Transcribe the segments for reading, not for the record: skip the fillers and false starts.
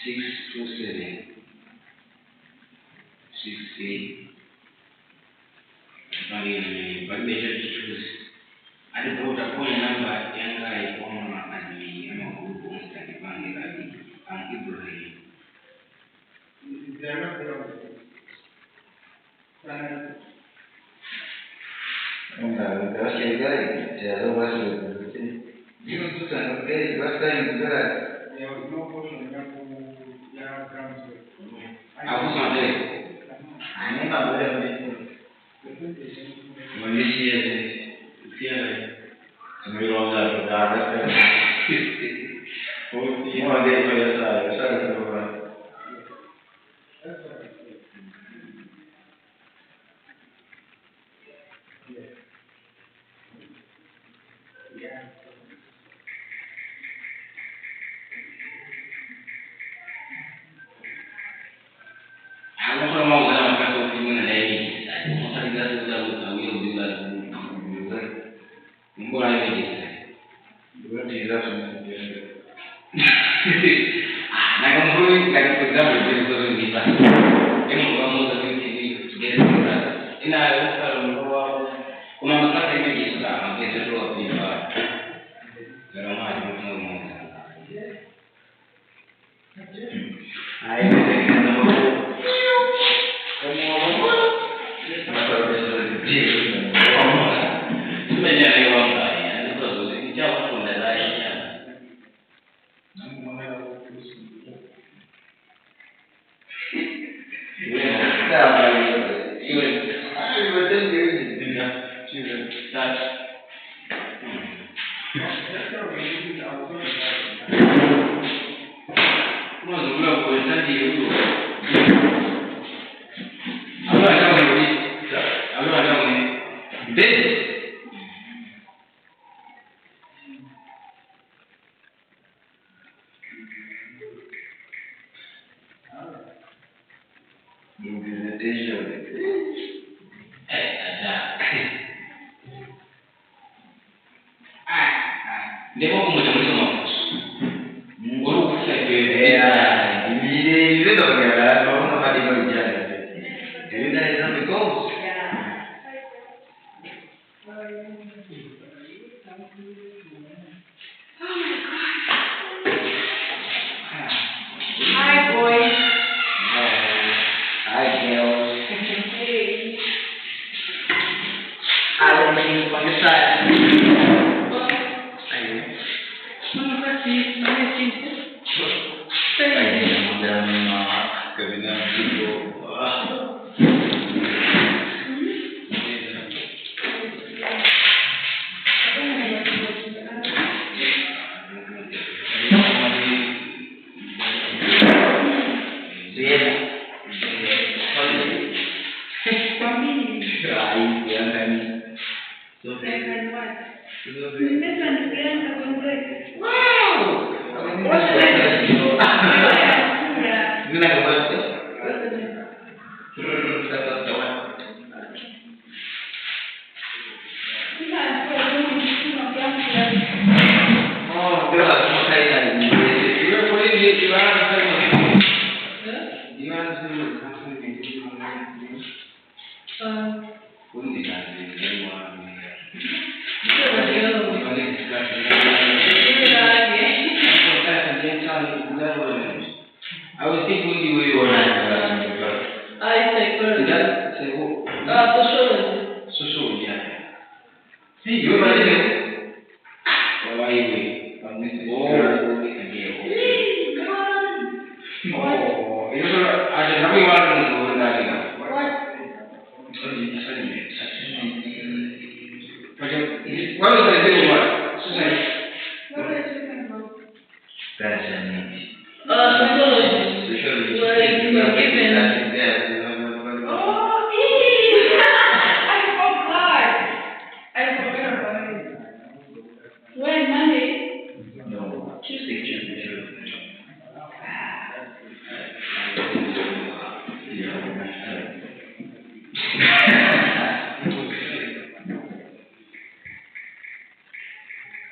627 68 but better to choose. I brought a phone number yang guy on admin and group on study bank and Ibrahim.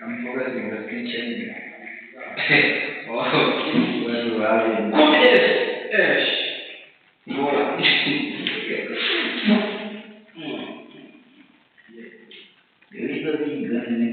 I'm focusing on the kitchen. Oh, well, yes. Bola. Ele está ligando, né?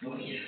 Oh yeah.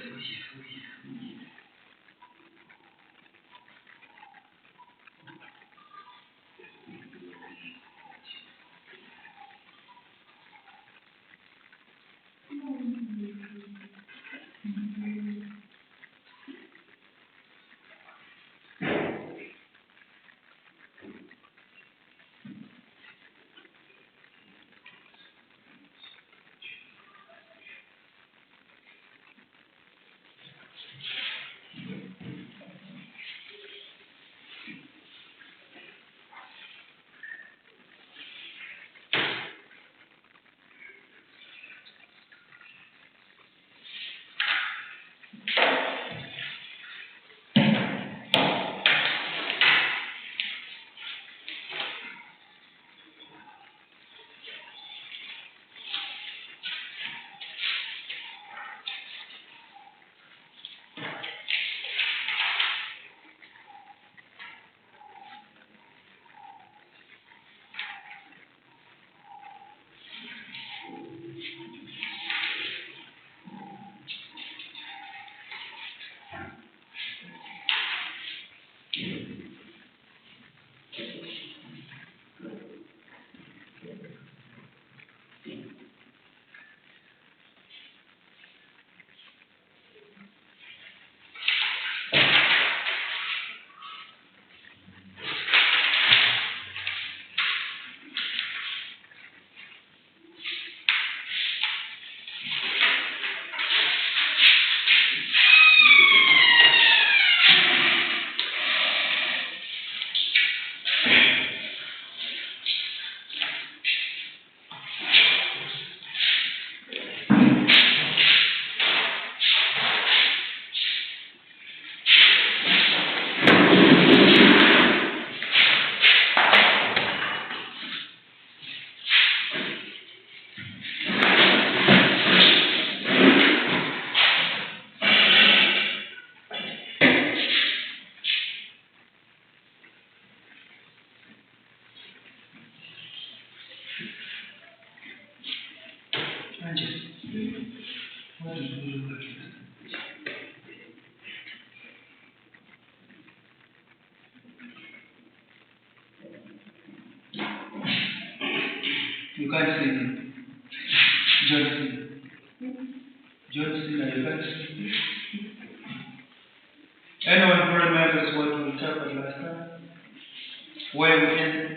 You can't see me. John Cena, you can't see me. Anyone who remembers what we talked about last time? Where we ended?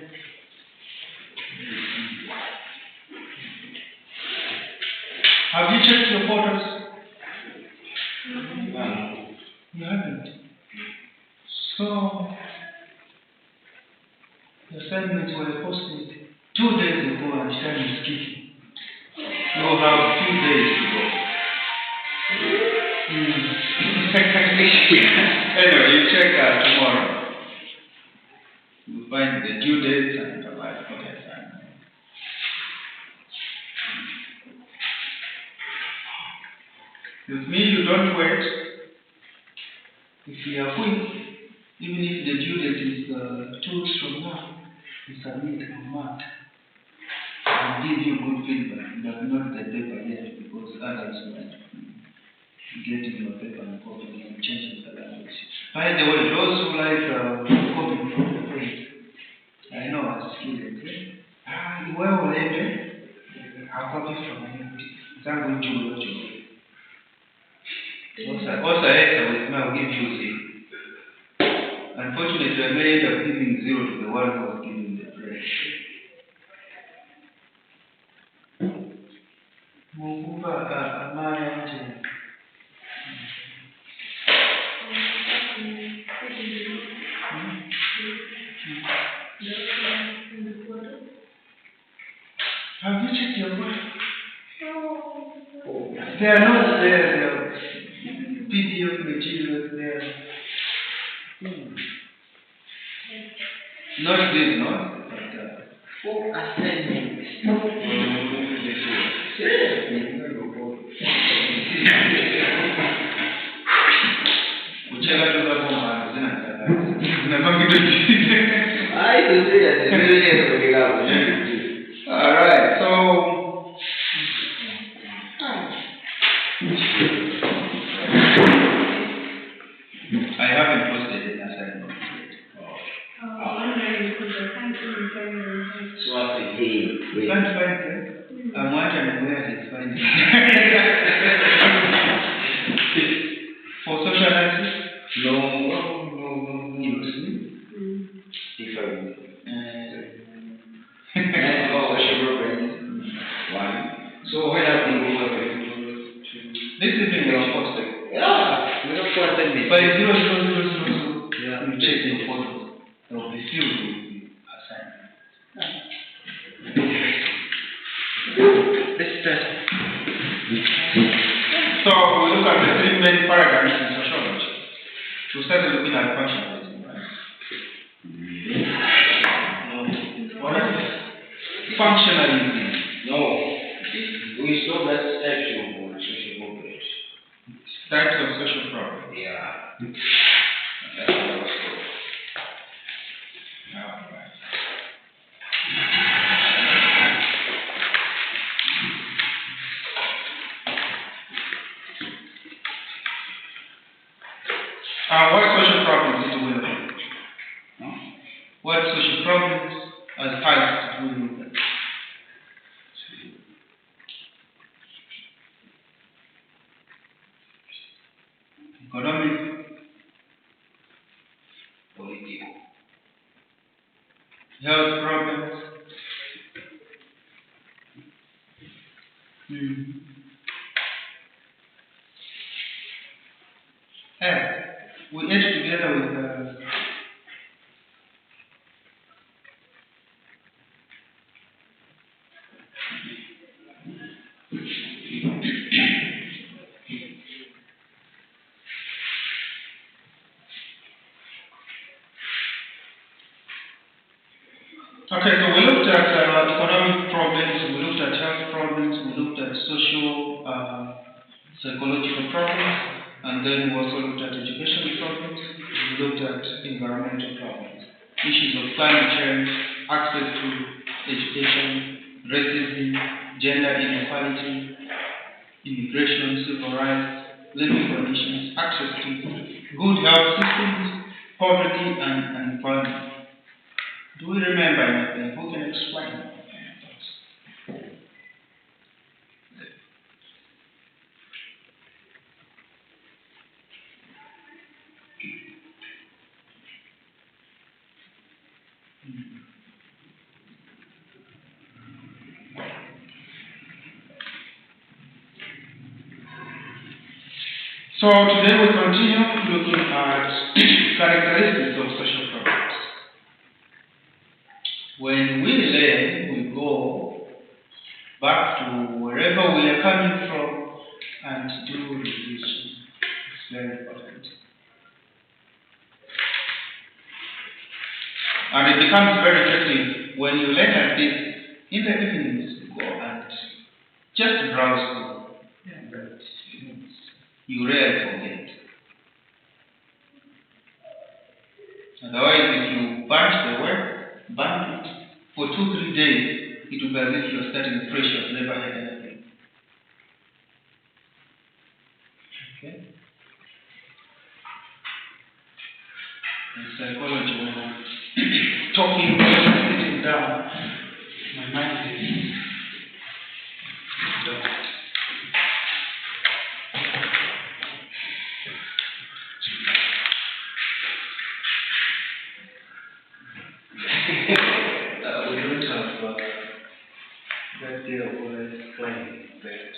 Have you checked your photos? No. You haven't. So, the assignments were posted 2 days ago and time is kicking. You'll have a few days to go. Anyway, you check tomorrow. You'll find the due dates and the like. Okay, fine. With me, you don't wait. If you are quick, even if the due date is 2 weeks from now, you submit a mark and give you good feedback, but not the paper yet, because others might get in your paper and copy and change the language. By the way, those who like copying from the page, I know as a student, where will I be? I'll copy from my note. It's not going to work. Also, I'll give you 0. Unfortunately, I may end up giving 0 to the one who was giving the praise. Have you checked your work? They are not there. There are PDF materials there. Not this, not? But, for assignments. Whichever to the I do say that. Alright, so I haven't posted an assignment yet. So I say, hey, You can't find it. I'm wondering where he's finding it. For social analysis? no. You see? If I would. One. So when I think This is in your posted. yeah, we don't want them. But it's 0, 0, 0, 0, 0. Yeah. You check the photos. There will be filled with the assignment. Let's test. So we look at the 3 main paradigms in sociology. We started looking at functionalism, right? No. What is it? Functionalism. No. We saw that statue of social movement. Types of social problem. Yeah. That's what I was told. Alright. What social problems did we look at? No? What social problems as types did we look at? Economic, Political. health problems. We ate together with Okay, so we looked at economic problems, we looked at health problems, we looked at social, psychological problems, and then we also looked at educational problems, we looked at environmental problems, issues of climate change, access to education, racism, gender inequality, immigration, civil rights, living conditions, access to good health systems, poverty, and employment. Do we remember anything? Who can explain? So today we continue looking at characteristics of social problems. When we learn, we go back to wherever we are coming from and do revision. It's very important. And it becomes very effective when you let at this in the evenings go and just browse through. Yeah, but you rarely forget. Otherwise, if you bunch the work, burn it for 2-3 days, it will be as if you're starting fresh, you've never had anything. Okay? In psychology, when I'm talking, sitting down, my mind is we don't have that there was climbing that.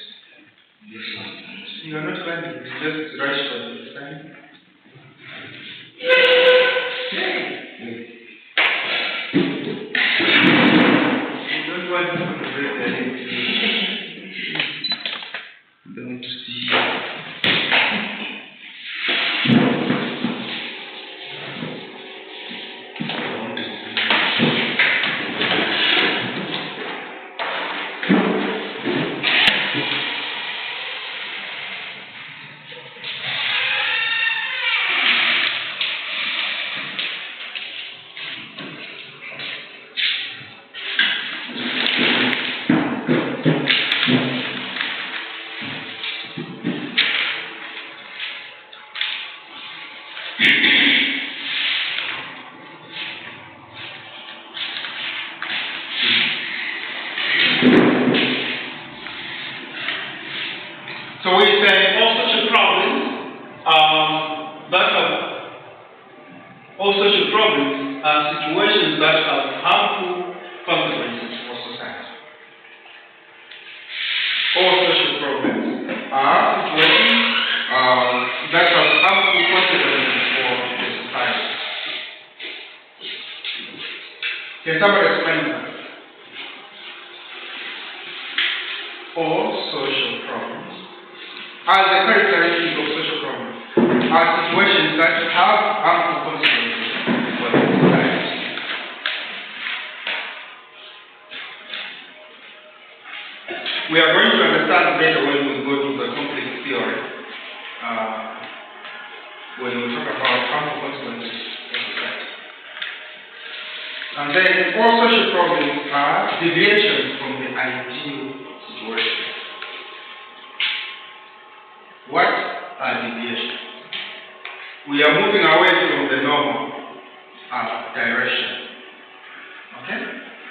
You are not climbing, it's just rush for the time. You don't want to break the legs. You don't want to see. So we say all social problems are situations that have harmful consequences for society. All social problems are situations that have harmful consequences for the society. Can somebody explain that? All social problems are the characteristics of social problems are situations that have harmful consequences for the society. We are going to understand better when we go to the conflict theory, when we talk about harmful consequences for society. And then all social problems are deviations from the ideal situation. What are deviations? We are moving away from the normal direction. Okay?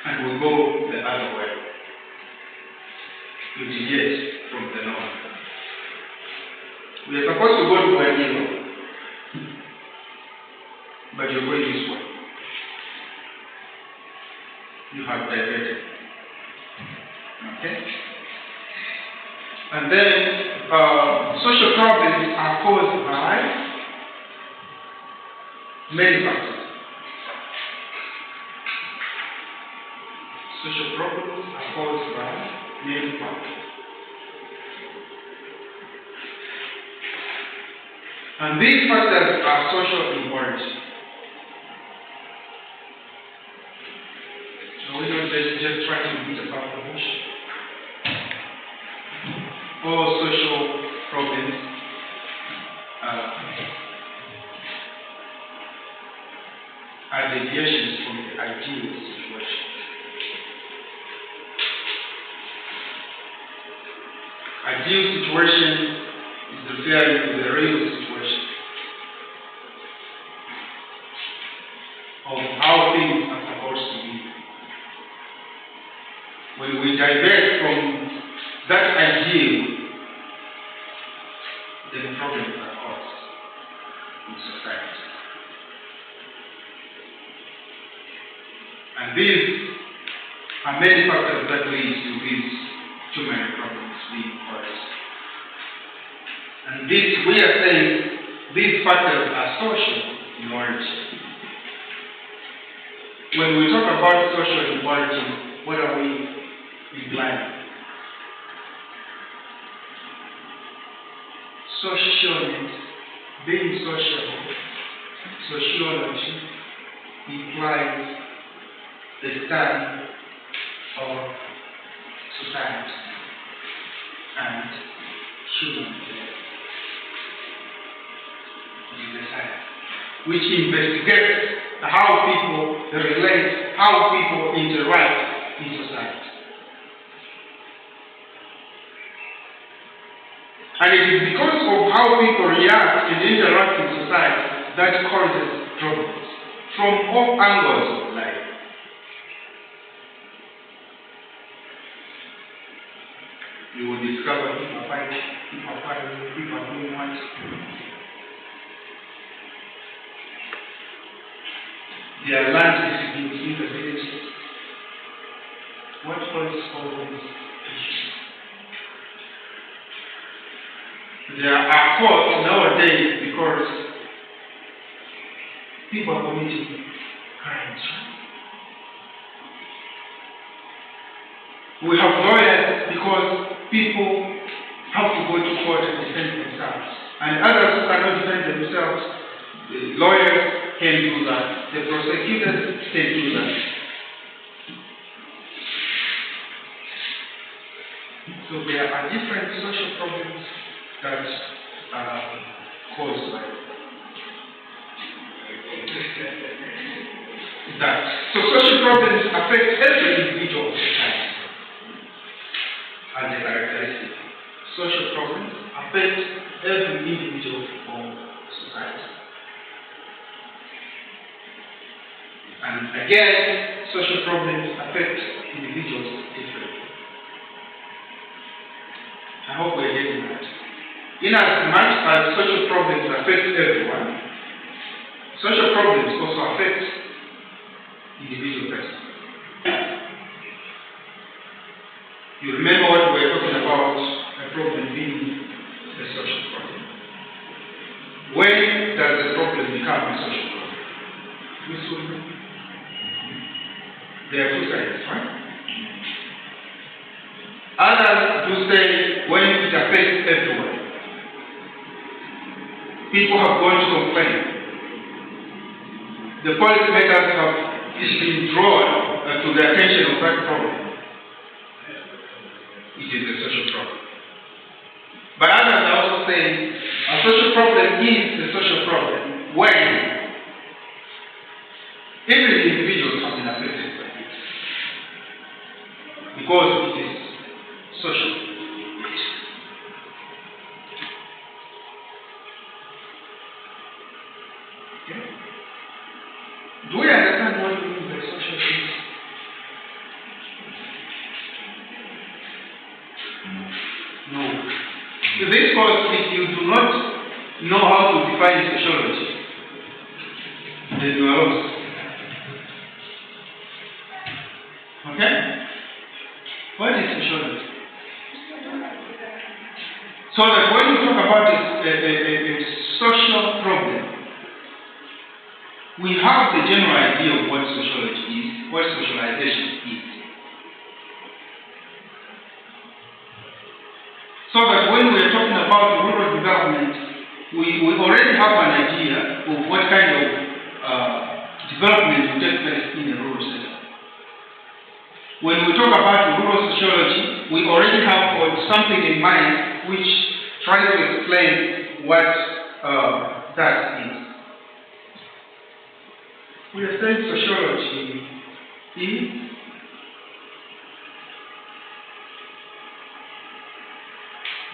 And we go the other way. We deviate from the normal. We are supposed to go to ideal, but you're going this way. You have diverted. Okay? And then social problems are caused by many factors. Social problems are caused by many factors. And these factors are social in origin. So we don't just try to beat about the bush. All social problems are deviations from the ideal situation. Ideal situation is referring to the real situation of how things are supposed to be. When we divert from that ideal, then problems are caused in society. And these are many factors that lead to these too many problems being caused. And this, we are saying these factors are social in origin. When we talk about social in origin, what are we implying? socialness, being social, sociology implies the study of society and human beings. It is a science which investigates how people relate, how people interact in society. And it is because of how people react and interact in society that causes problems from all angles of life. You will discover people fighting, people fighting, people doing what. There are land disputes in the villages. What causes all these issues? There are courts nowadays because people are committing crimes. We have lawyers because people have to go to court and defend themselves. And others who cannot defend themselves, the lawyers can do that. The prosecutors can do that. So there are different social problems that are caused by that. So social problems affect every individual of society as a characteristic. Social problems affect every individual of society. And again, social problems affect individuals differently. I hope we're getting that. In as much as social problems affect everyone, social problems also affect individual persons. You remember what we were talking about, a problem being a social problem. When does a problem become a social problem? There are two sides, right? Others do say when it affects everyone. People have gone to complain. The policymakers have been drawn to the attention of that problem. It is a social problem. But others are also saying a social problem is a social problem when even individuals have been affected by it. Because it is social. Okay? Do we understand what we mean by social things? No. In this course, if you do not know how to define sociology, then you are lost. Okay? What is sociology? So that when you talk about a social problem, we have the general idea of what sociology is, what socialization is. So that when we are talking about rural development, we already have an idea of what kind of development will take place in a rural setting. When we talk about rural sociology, we already have something in mind which tries to explain what that is. We are saying sociology is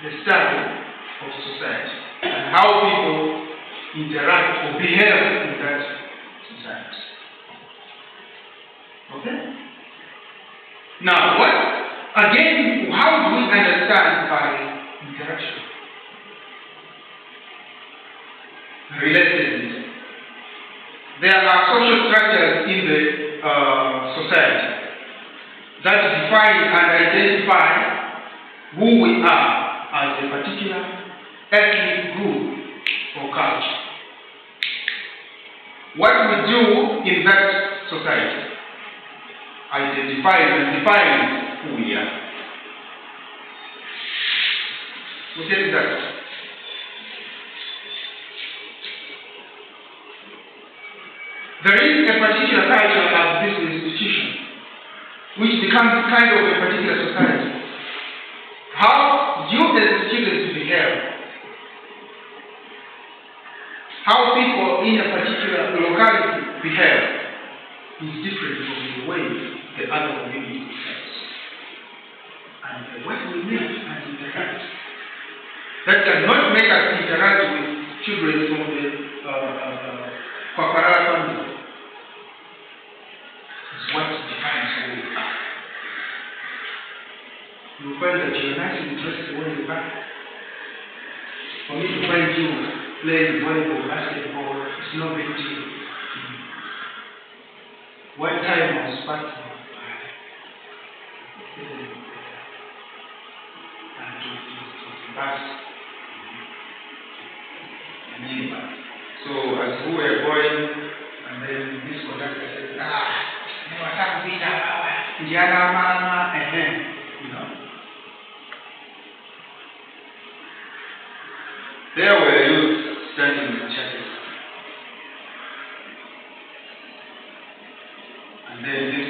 the study of society and how people interact or behave in that society. Okay? Now, how do we understand by interaction? Relatedness. There are social structures in the society that define and identify who we are as a particular ethnic group or culture. What we do in that society identifies and defines who we are. We get that. There is a particular culture at this institution, which becomes kind of a particular society. How you as students behave, how people in a particular locality behave, is different from the way the other community behaves. And what we meet and interact, that cannot make us interact with children from the Kwakwara family. It's what defines who we are. You find that you're nicely dressed when you're back. For me to find you playing volleyball, basketball, it's no big deal. One time I was back to so as we were going, and then this conductor said, you know. There were youth standing in the churches. And then this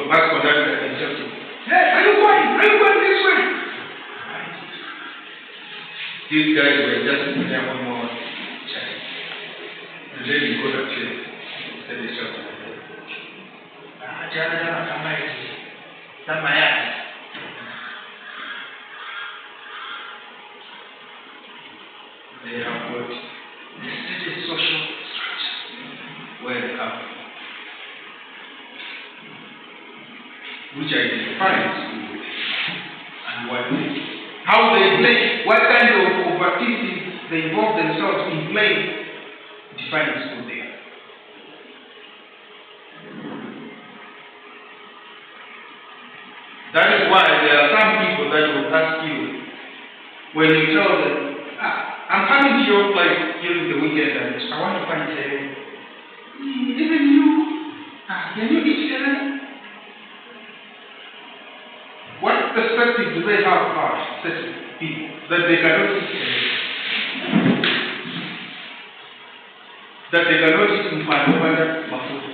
bus conductor interrupted. Hey, are you going this way? These guys were just in there one more church. And then he got up to it. Said this up. They have got the certain social structure where they come from, which identifies and what they, how they play, what kind of activities they involve themselves in playing, defines who they are. That is why there are some people that will ask you, when you tell them, I'm coming to your place during the weekend and I want to find Terry. Even you, can you eat Terry? What perspective do they have about certain people that they cannot eat Terry? That they cannot eat Mpanda Mafuta?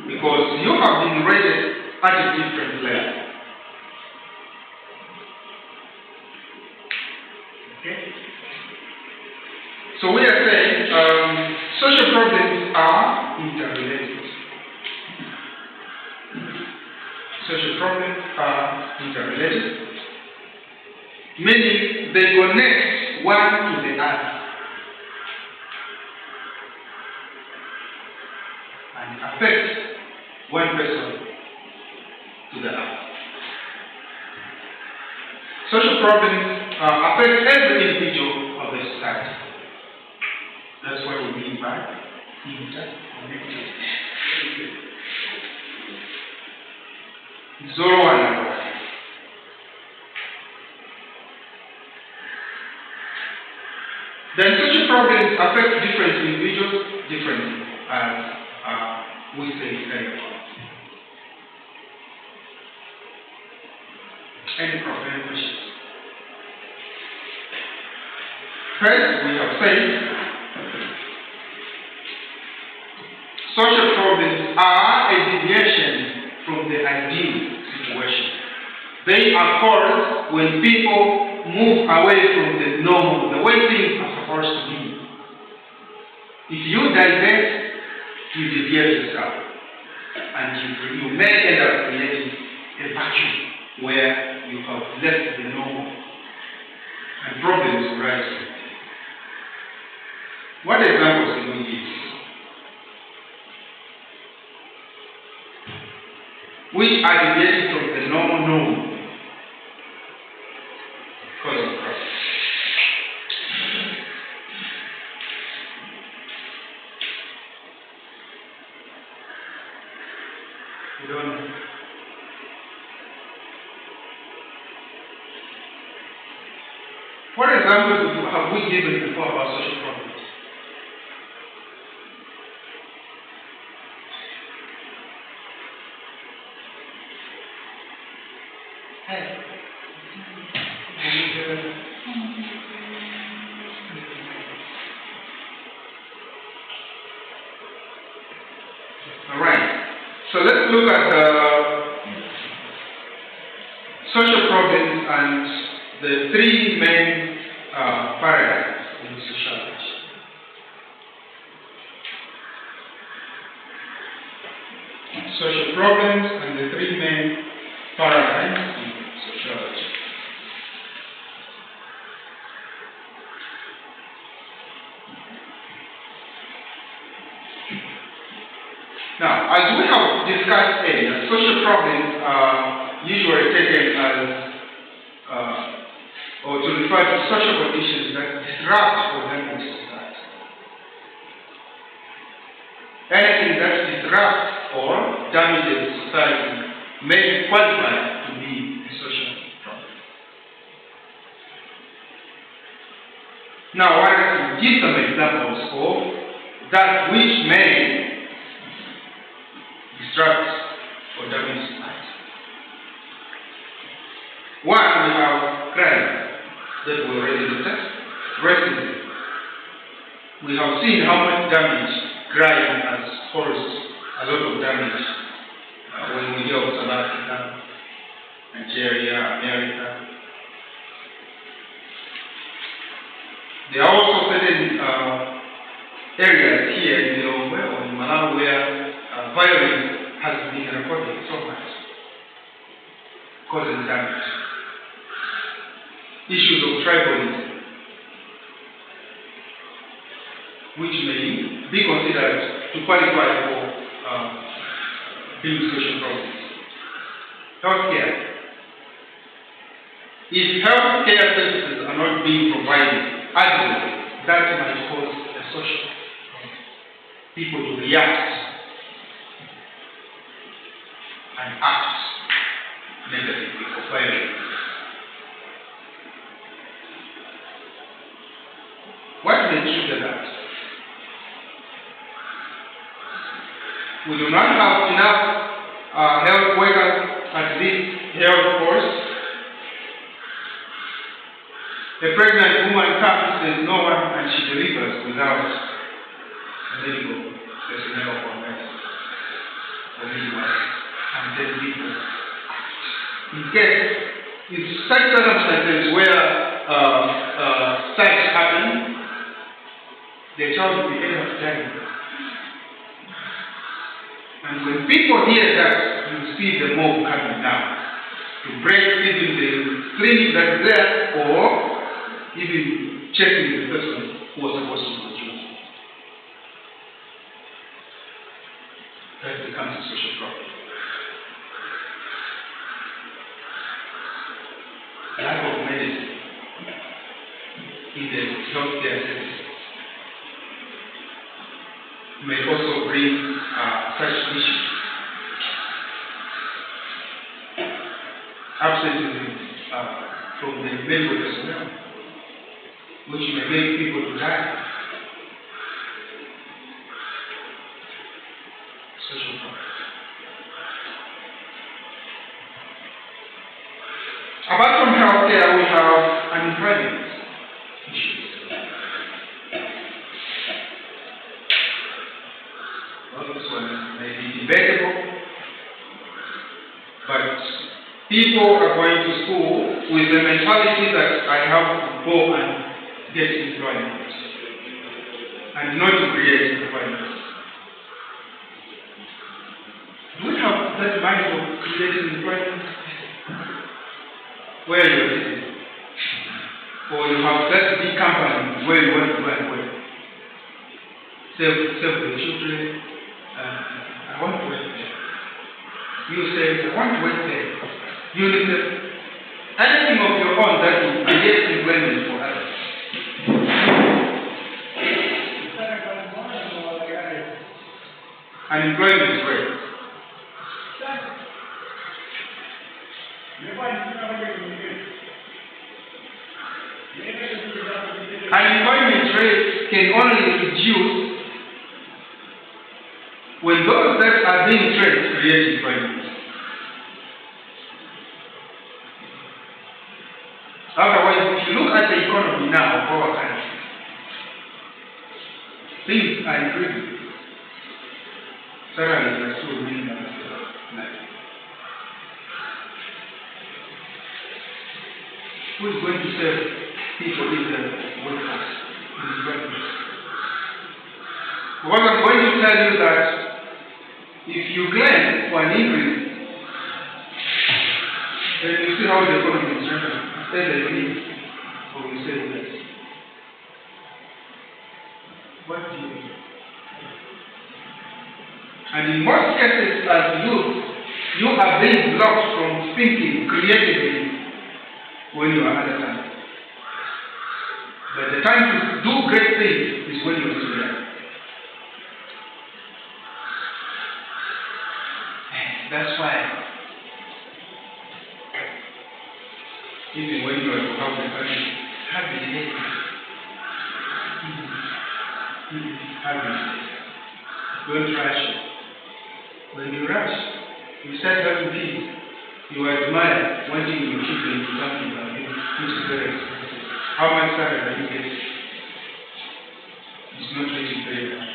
Because you have been raised at a different level. Okay? So we are saying social problems are interrelated. Social problems are interrelated, meaning they connect one to the other and affect one person to the other. Social problems affect every individual of the society. That's what we mean by interconnected. Zoro and one. Then social problems affect different individuals differently, as we say earlier. Any problem questions? First, we have said social problems are a deviation from the ideal situation. They are caused when people move away from the normal, the way things are supposed to be. If you divert, you deviate yourself, and you may end up creating a vacuum where you have left the normal, and problems arise. What examples can we give? Which are deviating from the normal cause of problem? You don't know. What examples have we given before about social problems? So let's look at social problems and the three main paradigms in sociology. Social problems and the three main paradigms in sociology. Now, as we have discussed earlier, social problems are usually taken as, or to refer to social conditions that disrupt or damage society. Anything that disrupts or damages society may qualify to be a social problem. Now, I want to give some examples of that which may disrupt or damage society. One, we have crime that we already discussed, racism. We have seen how much damage crime has caused, a lot of damage when we hear of South Africa, Nigeria, America. There are also certain areas here in Lilongwe or in Malawi where violence has been reported so much, causing damage. Issues of tribalism, which may be considered to qualify for being social problems. Healthcare. If healthcare services are not being provided adequately, that might cause a social problem. People to react and act negatively or violently. What may trigger that? We do not have enough health workers at this health force. A pregnant woman comes, there's no one, and she delivers without a medical personnel or nurse or midwife. And then people. In case, in such circumstances where such happen, the child will be end up dying. And when people hear that, you see the mob coming down to break even the clinic that's there or even checking the person who was supposed to produce. That becomes a social problem. Lack of medicine in the healthcare system may also bring such issues. Absenteeism from the medical personnel, which may make people to die. Social problem. Apart from healthcare, we have unemployment issues. Well, this one may be debatable, but people are going to school with the mentality that I have to go and get employment and not to create employment. Do we have that mind of creating employment? Where you're sitting, or you have that big company where you want to go and work. Save the children. I want to work there. You say, I want to work there. UNICEF. Anything of your own that will create employment for others. Unemployment rate. Unemployment rate can only reduce when those that are being trained create employment. Otherwise, if you look at the economy now of our country, things are increasing. Salaries are still really who is going to serve people in the workforce, in the workplace. Because I'm going to tell you that if you claim for an increase, then you see how the economy is running. Either you leave or you say yes. What do you do? And in most cases, as youth, you are being blocked from thinking creatively when you are under time. But the time to do great things is when you're still young. That's why, even when you are to have the country, have it here. Have it. Don't rush. When you rush, you start having kids. You admire wanting your children to come to you, which is very expensive. How much salary are you getting? It's not really very much.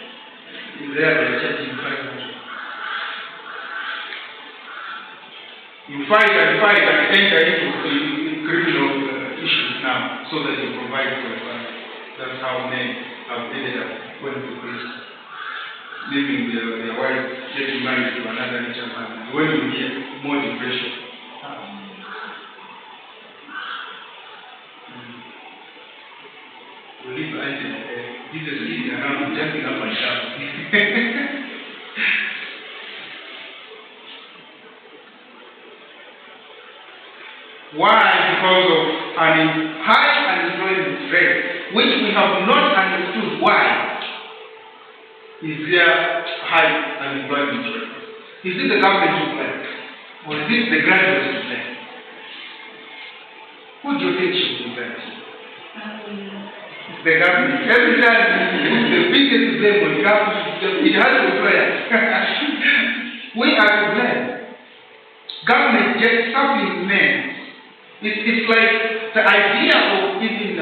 If they are charging 500. You fight and enter into criminal issues now so that you provide for your family. That's how men have ended up going to prison, leaving their wife, getting married to another richer man. When you hear more depression. We leave Angela there. Jesus sitting around jumping up and down. Why? Because of high unemployment rate, which we have not understood why is there high unemployment rate. Is it the government to blame? Or is it the graduates to blame? Who do you think should be blamed? The government. Every time the biggest blame on government, it has to blame. We are to blame. Government just suppling men. It's like the idea of even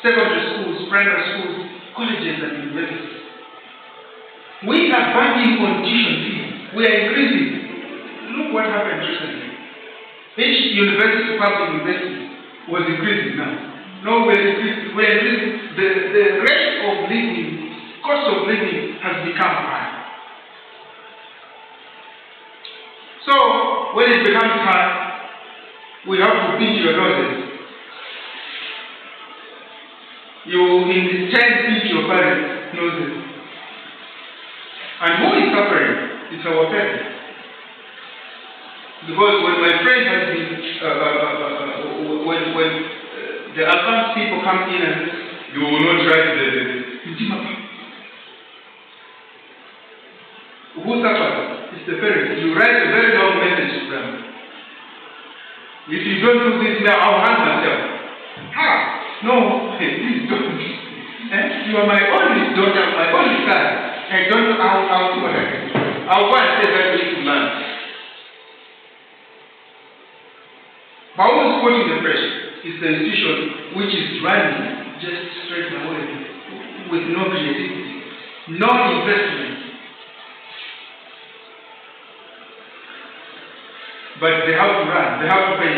secondary schools, primary schools, colleges and universities. We are banking on tuition fees. We are increasing. Look what happened recently. Each university, public university, was increasing now. No, we're increasing. The rate of living, cost of living has become high. So, when it becomes high, we have to pinch your noses. You in turn pinch your parents' noses. And who is suffering? It's our parents. Because when my friend has been, when the advanced people come in and you will not write the who suffers? It's the parents. You write a very long message to them. If you don't do this now, I'll hang myself. No, please don't. You are my only daughter, my only son. And don't, I'll do what I can do. I'll go and say that to man. But who is putting the pressure? It's the institution which is running just straight away with no creativity, no investment. But they have to run, they have to pay.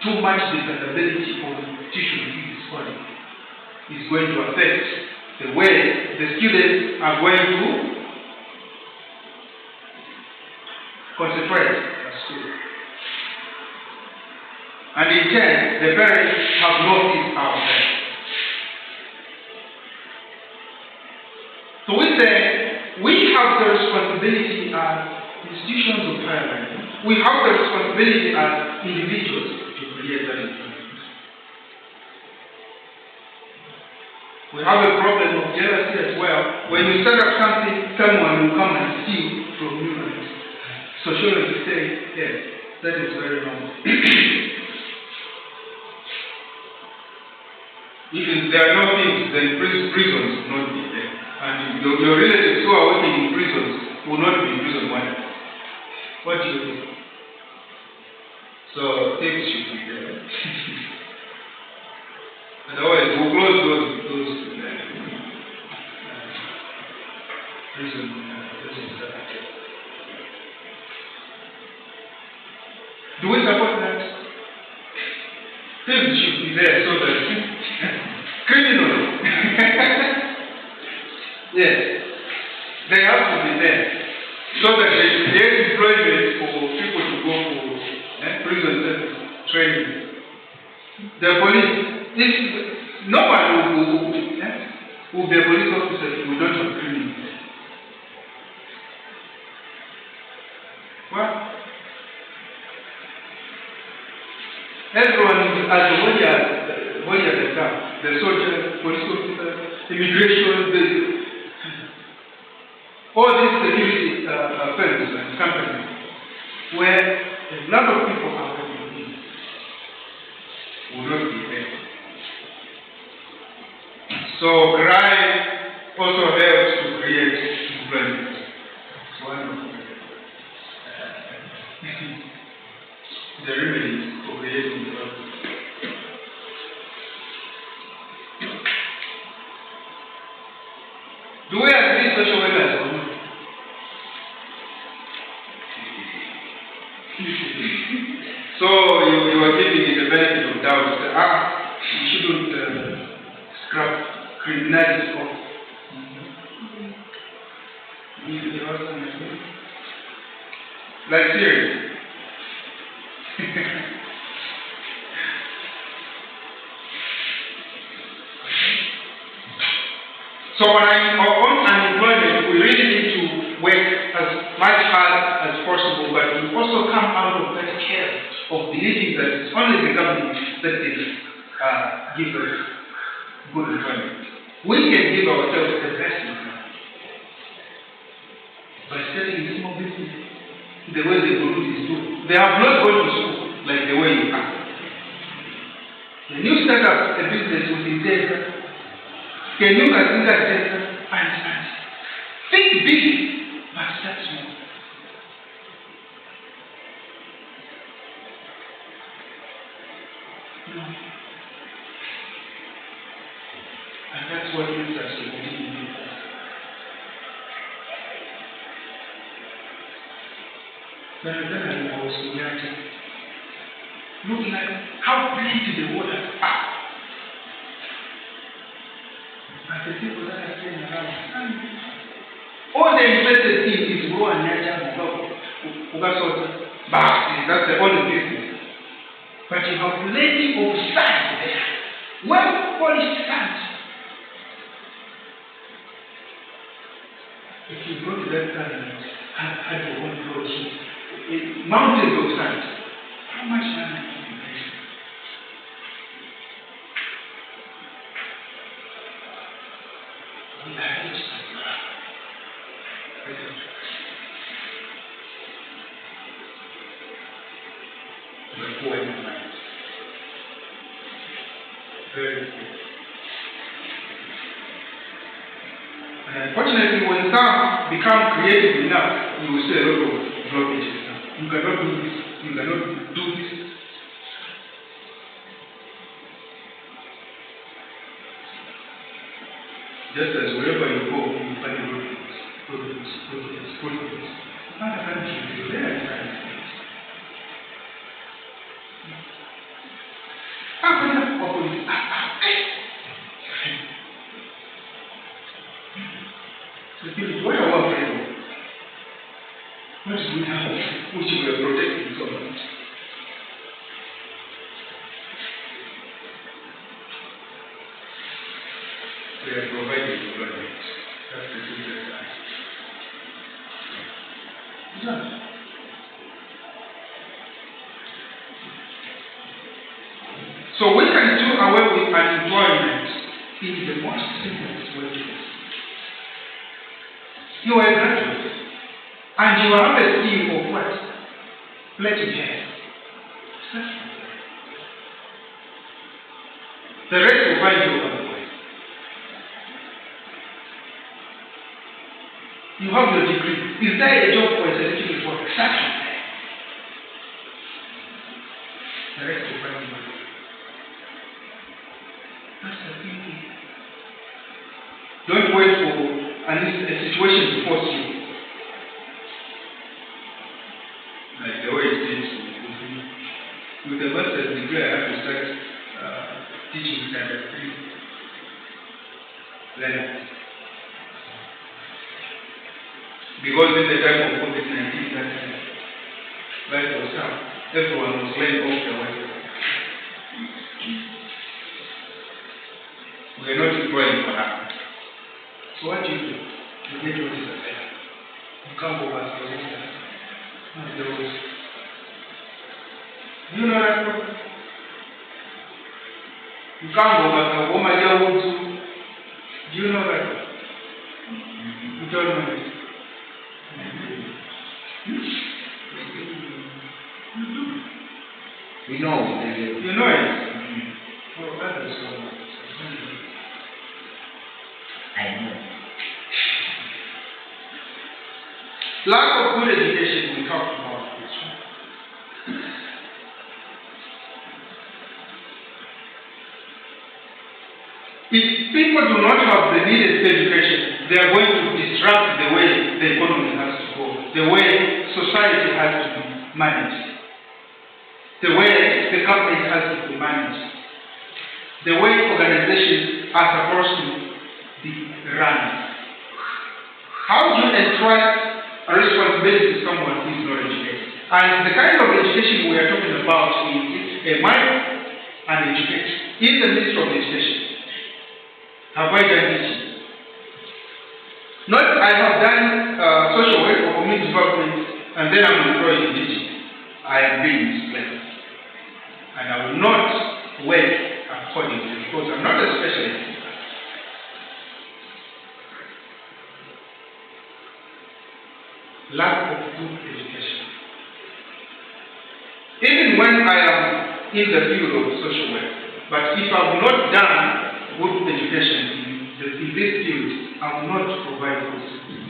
Too much dependability on tuition fees is going to affect the way the students are going to concentrate at school. And in turn, the parents have no fees out there. So we say, we have the responsibility as institutions of higher learning. We have the responsibility as individuals to create that environment. We have a problem of jealousy as well. When you set up something, someone will come and steal from you. Sociologists say, yes, that is very wrong. If there are no things, then prisons will not be there. And your relatives who are working in prisons will not be in prison one day. What do you think? So things should be there. Otherwise, we'll close those prisons. Do we support that? Things should be there so that criminals, yes, they have to be there so that there's employment for people to go for prison service training. The police, no one will be a police officer if we don't have criminals. What? Everyone as a warrior themselves, the soldier, police officer, immigration, all these security firms and companies where a lot of people are working will not be there. So crime also helps to create employment. It's one of the remedies for creating employment. Do we agree social workers or not? So you are giving it the benefit of doubt. You shouldn't scrap criminality off. Like serious. So on unemployment, we really need to work as much hard as possible, but we also come out of that care of believing that it's only the government that can give us good employment. We can give ourselves the best employment by starting a small business the way the Burundis do. They have not gone to school like the way you are. When you start up a business within data, can you consider data and think big, but start small? No. And that's what leads us to continue doing that. Then I was reacting, looking at how plenty the waters are. And the people that are staying around, all they're interested in is go and nurture that's the only business. But you have plenty of sand there, well polished sand. If you go to that sand and have your own clothes, mountains of sand, how much land can you pay? We are rich and proud. We are poor in mind. Very poor. And unfortunately, when some become creative enough, you will see a lot of blockages. You cannot do this. You cannot do this. Just as wherever you go, you find problems. Other countries, they are trying to things. How can you open this? So, people, what are our people? What do we have which we are protecting so much? They are providing employment. That's the simplest answer. Yeah. So we can do away with unemployment in the most simplest way. You are a graduate, and you have a skill of what? Plaiting hair. The rest will find you otherwise. You have your degree. Is there a job for a certificate for exactly? The rest will find you. That's the thing. Don't wait for a situation to force you. Like the way it is with me. learn. Because in the time of COVID-19, that life was tough. Everyone was laying off their work. We are not employing for that. So what do? You get what is there. You can't go back to the water. Do you know that? You can't go back to Woman. Do you know that? You don't know it. We know. You know it? Oh, that is so much. I know. Lack of good education, we talked about this. If people do not have the needed education, they are going to disrupt the way the economy has to go, the way society has to be managed, the way the government has to be managed, the way organizations are supposed to be run. How do you entrust a responsibility to someone who is not educated? And the kind of education we are talking about is a mind and education. He is the Minister of Education. Have I done teaching? Not I have done social work or community development and then I'm employed in teaching. I am being disciplined. And I will not work accordingly because I'm not a specialist. Lack of good education. Even when I am in the field of social work, but if I have not done good education in this field, I will not provide good service.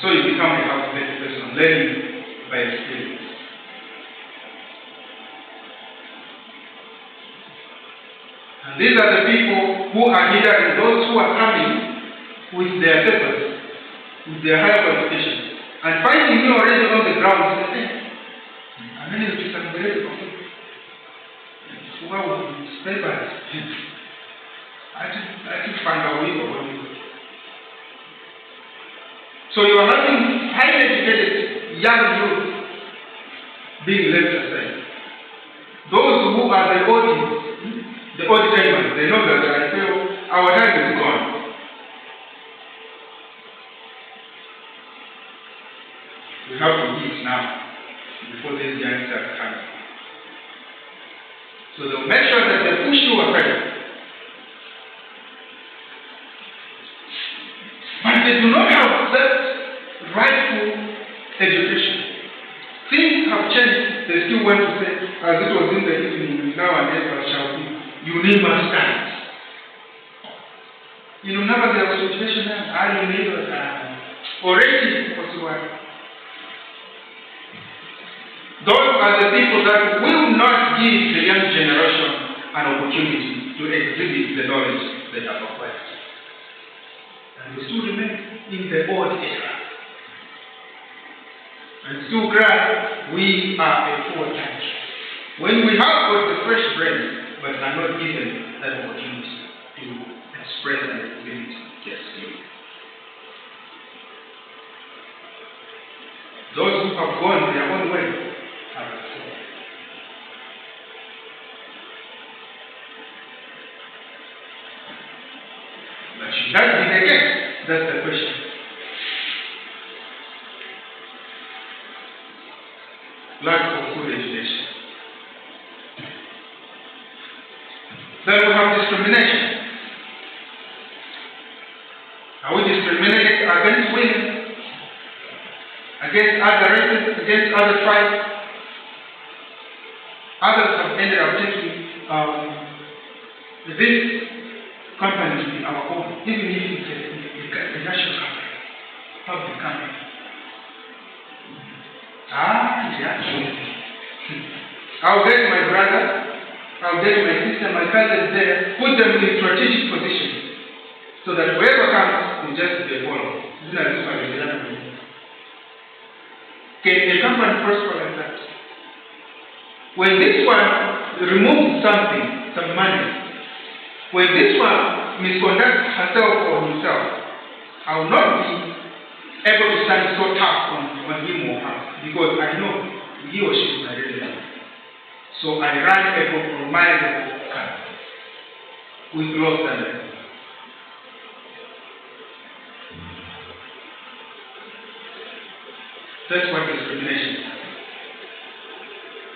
So you become a half-baked person, learning by experience. And these are the people who are here and those who are coming with their papers, with their higher qualifications, and finding me already on the ground and saying, I'm going to do something very important. Wow, it's papers. I just find a way of what you do. So you are having highly educated young youth being left aside. Those who are the old timers, they know that I feel our time is gone. We have to eat now before these young start coming. So they'll make sure that they push you ahead. But they do not have that rightful education. Things have changed. They still want to say, as it was in the evening, nowadays I shall be. You never stand. You know, never there was education and you never already possible. Those are the people that will not give the young generation an opportunity to exhibit the knowledge they have acquired. And we still remain in the old era. And still cry, we are a poor country. When we have got the fresh brain, but are not given that opportunity to express and exhibit their skill. Those who have gone their own way have failed. But should that be the case? That's the question. Lack of good education. Then we have discrimination. Are we discriminating against women, against other races, against other tribes? Others have ended up taking this company to be our own, even if it's a national company, public company. I'll get my brother, I'll get my sister, my cousins there, put them in strategic positions so that whoever comes will just be a follow. Can a company prosper like that? When this one removes something, some money. When this one misconducts herself or himself, I will not be able to stand so tough on him or her because I know he or she is my relative. So I run a compromisable card with low standards. That's what discrimination is.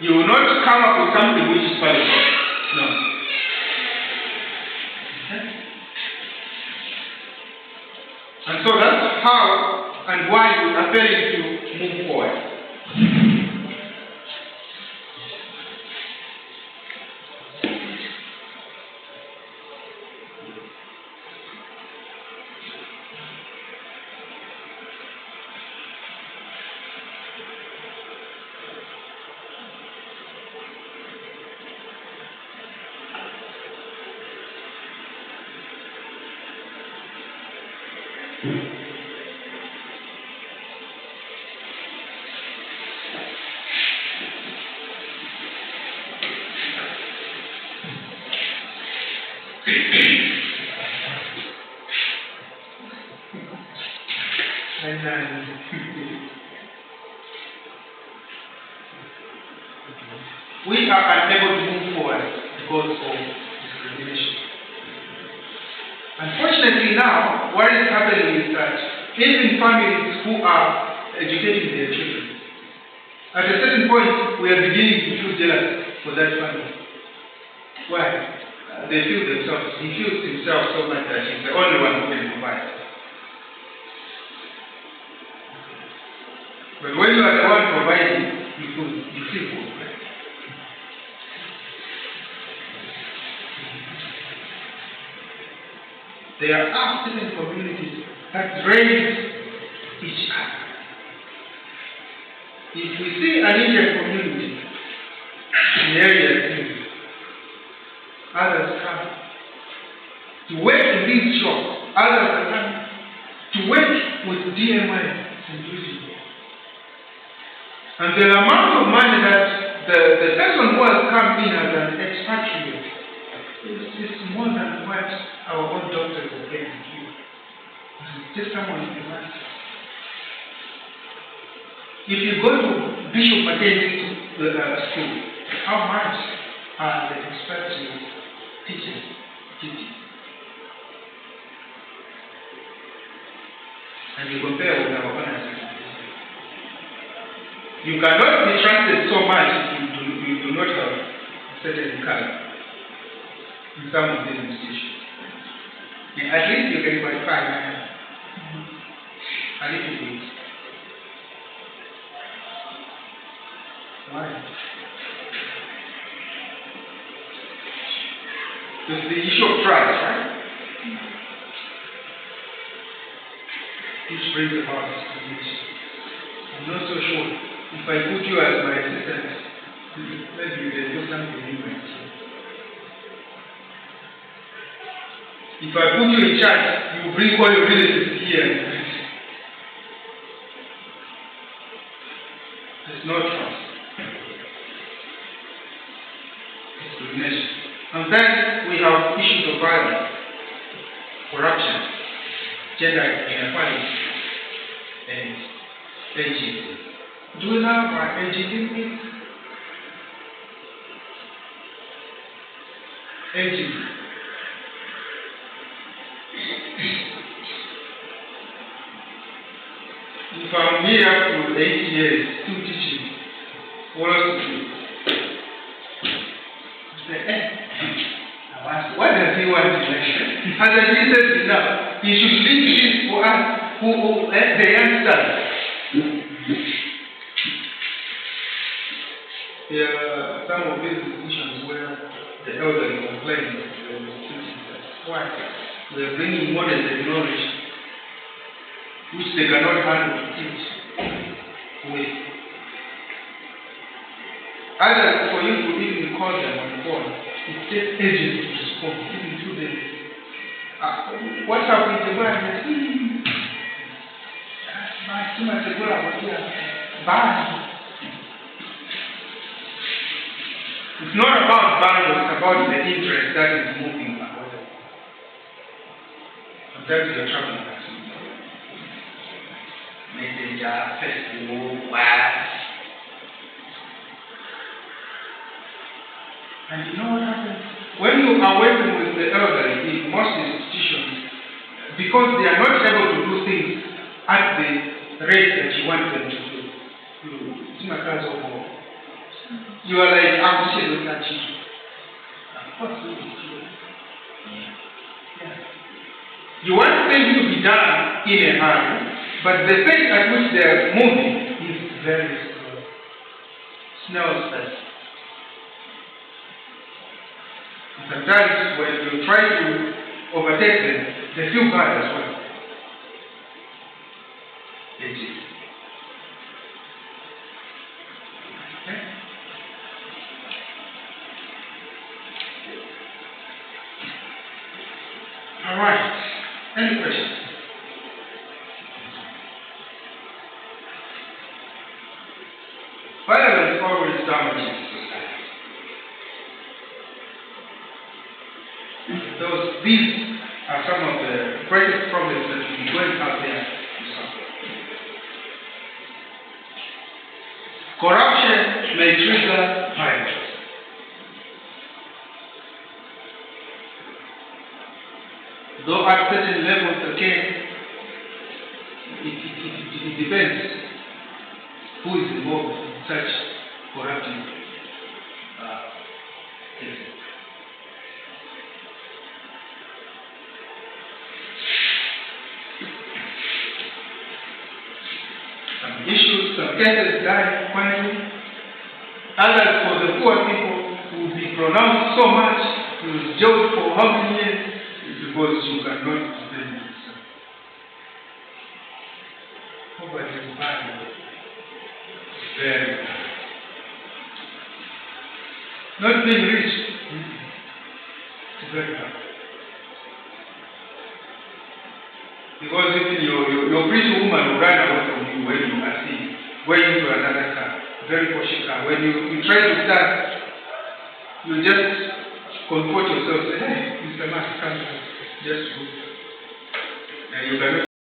You will not come up with something which is valuable. No. And so that's how and why we are failing to move forward. We are unable to move forward because of discrimination. Unfortunately now, what is happening is that even families who are educating their children, at a certain point, we are beginning to feel jealous for that family. Why? They feel themselves, he feels himself so much that he's the only one who can provide. But when you are the one providing, you feel good. There are certain communities that raise each other. If we see an Indian community in areas, others come to work in these jobs, others are coming to work with DMI and UC. And the amount of money that the person who has come in as an expatriate is more than what our own doctors are getting here. Just someone in the market. If you go to Bishop Mackenzie school, how much are the expatriate teachers teaching? And you compare with our own institutions. You cannot be trusted so much if you do not have a certain income in some of these institutions. And at least you can qualify a little bit. Why? It's the issue of trust, right? Which brings about discrimination. I'm not so sure. If I put you as my assistant, maybe you can do something different. If I put you in charge, you bring all your relatives here. There's no trust. Discrimination. And then we have issues of violence, corruption, gender inequality, and ageism. Do we have our ageism? Ageism. If I'm here up to 8 years, still teaching, what else to do? What does he want to do? As I said enough, he should leave this for us who the youngsters. There are some of these institutions where the elderly complain why? We are bringing modern technology which they cannot handle to teach with. Either for you to even call them on the phone, it takes ages to respond, even 2 days. What happened to the It's not about value, it's about the interest that is moving away. Sometimes you're traveling at Messenger, Facebook, WhatsApp. And you know what happens? When you are working with the elderly in most institutions, because they are not able to do things at the rate that you want them to do, you are like, I'm still not teaching. Of course, yeah. You want things to be done in a hurry, but the pace at which they are moving is very slow. Snail's pace. Sometimes when you try to overtake them, they feel bad as well. It is. Okay? All right. Any questions? Violence always damages society. These are some of the greatest problems that will be going out there to solve. Corruption may trigger violence. Though at certain levels, again, it depends who is involved in such corrupting cases. Some issues, some cases die quietly. Others, for the poor people, will be pronounced so much, you will be jailed for how many years? Because you cannot defend yourself. Poverty is bad. Very bad. Not being rich, it's very bad. Because even your pretty woman will run away from you when you are seen, going into another car, very posh car. When you try to start, you just comfort yourself, say, hey, Mr. Master, come, just go. And you cannot